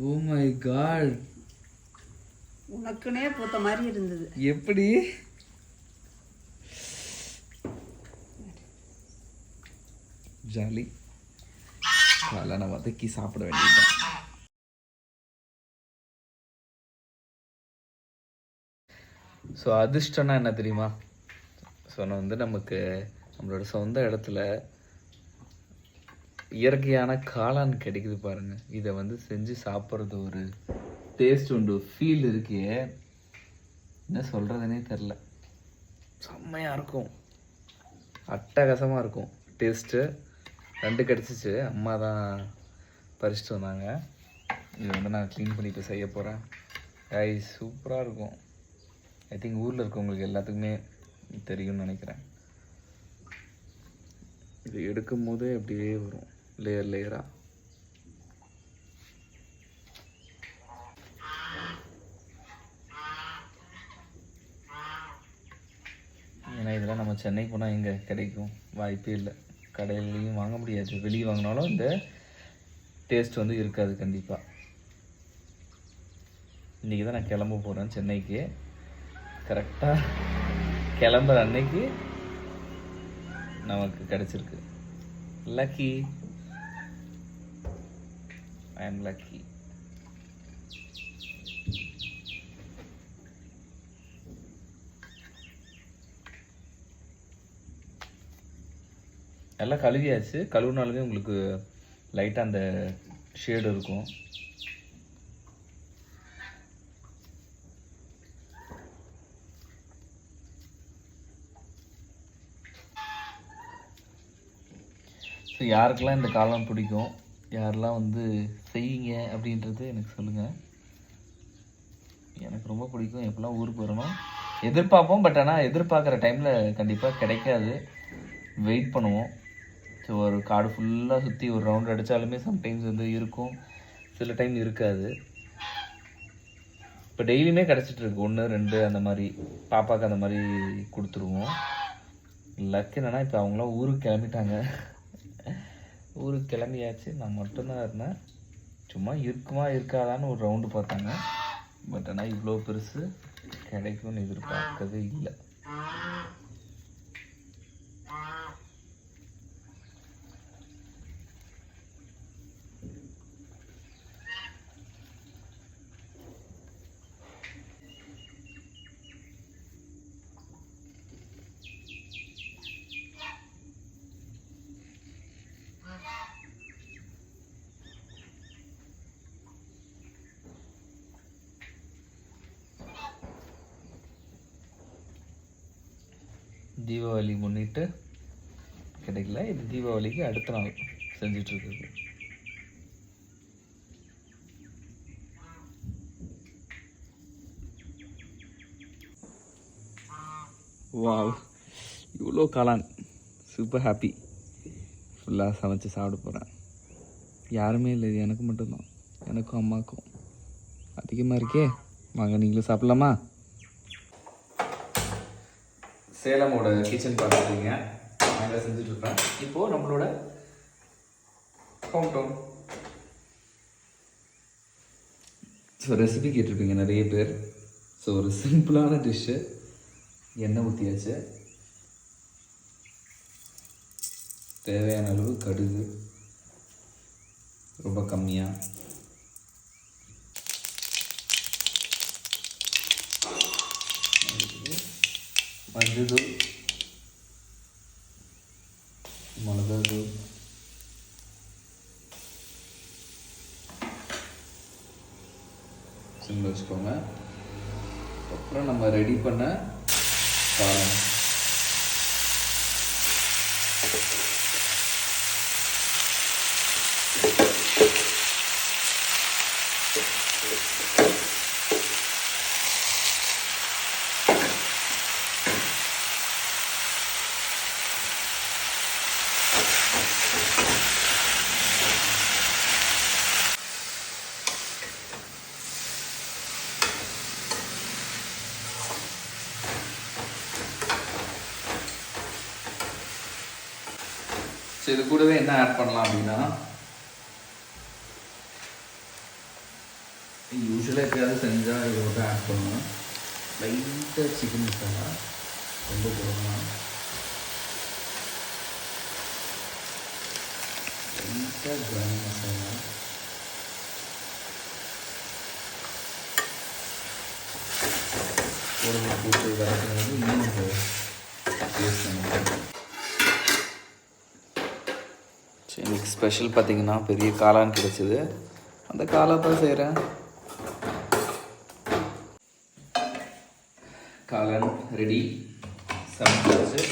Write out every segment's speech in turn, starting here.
Oh my God, உனக்குனே பூத்த மாதிரி இருந்தது. எப்படி? ஜாலி. அதெல்லாம் நான் வதக்கி சாப்பிட வேண்டியதுதான். ஸோ அதிர்ஷ்டம்னா என்ன தெரியுமா? ஸோ நான் வந்து நமக்கு நம்மளோட சொந்த இடத்துல இயற்கையான காளான் கிடைக்குது பாருங்க. இதை வந்து செஞ்சு சாப்பிட்றது ஒரு டேஸ்ட் உண்டு, ஃபீல் இருக்கே, என்ன சொல்கிறதுனே தெரில. செம்மையாக இருக்கும், அட்டகாசமாக இருக்கும் டேஸ்ட்டு. 2 கிடச்சிச்சு, அம்மா தான் பறிச்சுட்டு வந்தாங்க. இது வந்து நான் க்ளீன் பண்ணி இப்போ செய்ய போகிறேன். சூப்பராக இருக்கும். ஐ திங்க் ஊரில் இருக்கவங்களுக்கு எல்லாத்துக்குமே தெரியும்னு நினைக்கிறேன். இது எடுக்கும் போதே அப்படியே வரும் லேயர் லேயராக. ஏன்னா இதெல்லாம் நம்ம சென்னைக்கு போனால் எங்கே கிடைக்கும்? வாய்ப்பே இல்லை. கடையிலையும் வாங்க முடியாது. வெளியே வாங்கினாலும் இந்த டேஸ்ட் வந்து இருக்காது கண்டிப்பாக. இன்றைக்கி தான் நான் கிளம்ப போகிறேன் சென்னைக்கு. கரெக்டாக கிளம்புற அன்னைக்கு நமக்கு கிடச்சிருக்கு. Lucky, I am lucky. எல்லாம் கழுவியாச்சு. கழுவுனாலுமே உங்களுக்கு லைட்டாக அந்த ஷேடு இருக்கும். ஸோ யாருக்கெல்லாம் இந்த காளான் பிடிக்கும், யாரெல்லாம் வந்து செய்வீங்க அப்படின்றது எனக்கு சொல்லுங்கள். எனக்கு ரொம்ப பிடிக்கும். எப்போல்லாம் ஊருக்கு வரணும் எதிர்பார்ப்போம். பட் ஆனால் எதிர்பார்க்குற டைமில் கண்டிப்பாக கிடைக்காது. வெயிட் பண்ணுவோம். ஸோ ஒரு காடு ஃபுல்லாக சுற்றி ஒரு ரவுண்ட் அடித்தாலுமே சம்டைம்ஸ் வந்து இருக்கும், சில டைம் இருக்காது. இப்போ டெய்லியுமே கிடச்சிட்ருக்கு 1 2 அந்த மாதிரி. பாப்பாவுக்கு அந்த மாதிரி கொடுத்துருவோம். லக்கு என்னன்னா இப்போ அவங்களாம் ஊருக்கு கிளம்பிட்டாங்க. ஊருக்கு கிளம்பியாச்சு. நான் மட்டும்தான் இருந்தேன். சும்மா இருக்குமா இருக்காதான்னு ஒரு ரவுண்டு பார்த்தாங்க. பட் ஆனால் இவ்வளோ பெருசு கிடைக்கும்னு எதிர்பார்க்கவே இல்லை. தீபாவளி முன்னிட்டு கிடைக்கல. இது தீபாவளிக்கு அடுத்த நாள் செஞ்சிட்ருக்குது. வாவ், இவ்வளோ காளான். Super happy. ஃபுல்லாக சமைச்சு சாப்பிட போகிறேன். யாருமே இல்லை, இது எனக்கு மட்டும்தான். எனக்கும் அம்மாவுக்கும் அதிகமாக இருக்கே. வாங்க நீங்களும் சாப்பிட்லாமா? சேலமோட கிச்சன் பார்த்துருக்கீங்க. நாங்கள் செஞ்சுட்ருப்பேன். இப்போது நம்மளோட கவுண்டவுன். ஸோ ரெசிபி கேட்டிருப்பீங்க நிறைய பேர். ஸோ ஒரு சிம்பிளான டிஷ்ஷு. எண்ணெய் ஊற்றியாச்சு. தேவையான அளவு கடுகு, ரொம்ப கம்மியாக. மஞ்சள், மிளகாத்தூள், சிம்மில் வச்சுக்கோங்க. அப்புறம் நம்ம ரெடி பண்ண காளான். ஸோ இது கூடவே என்ன ஆட் பண்ணலாம் அப்படின்னா, யூஸ்வலாக எப்பயாவது செஞ்சால் இதோட ஆட் பண்ணுவேன். லைட்டாக சிக்கன் மசாலா ரொம்ப போடலாம். லைட்டாக கரம் மசாலா, ஒரு போட்டு வதக்கும்போது இன்னும் டேஸ்ட் பண்ணுவோம். சரி, இன்னைக்கு ஸ்பெஷல் பார்த்திங்கன்னா பெரிய காளான் கிடச்சிது. அந்த காளான் தான் செய்கிறேன். காளான் ரெடி. சமைச்சு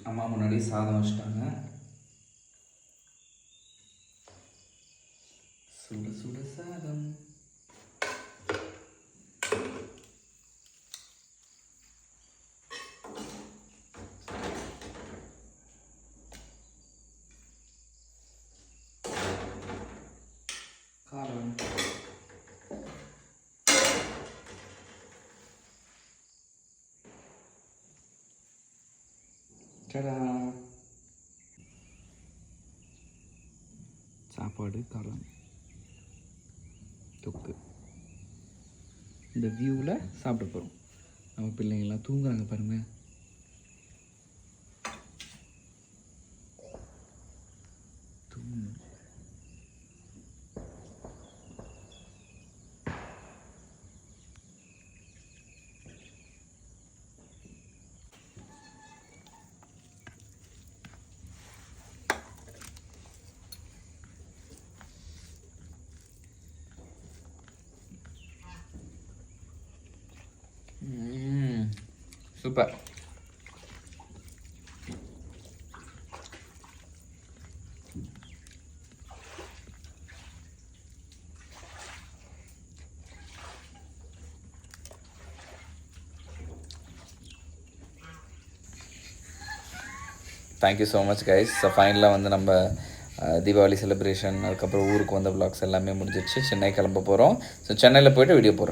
அம்மா முன்னாடி சாதம் வச்சுட்டாங்க. சுட சுட சாதம். காளான் சாப்பாடு, காளான் தொக்கு. இந்த வியூவில் சாப்பிட போகிறோம். நம்ம பிள்ளைங்கள்லாம் தூங்குறாங்க பாருங்கள். Super. Thank you so much guys. So ஃபைனலாக வந்து நம்ம தீபாவளி செலிப்ரேஷன், அதுக்கப்புறம் ஊருக்கு வந்த வ்ளாக்ஸ் எல்லாமே முடிஞ்சிடுச்சு. சென்னை கிளம்ப போகிறோம். ஸோ சென்னையில் போய்ட்டு வீடியோ போடுறோம்.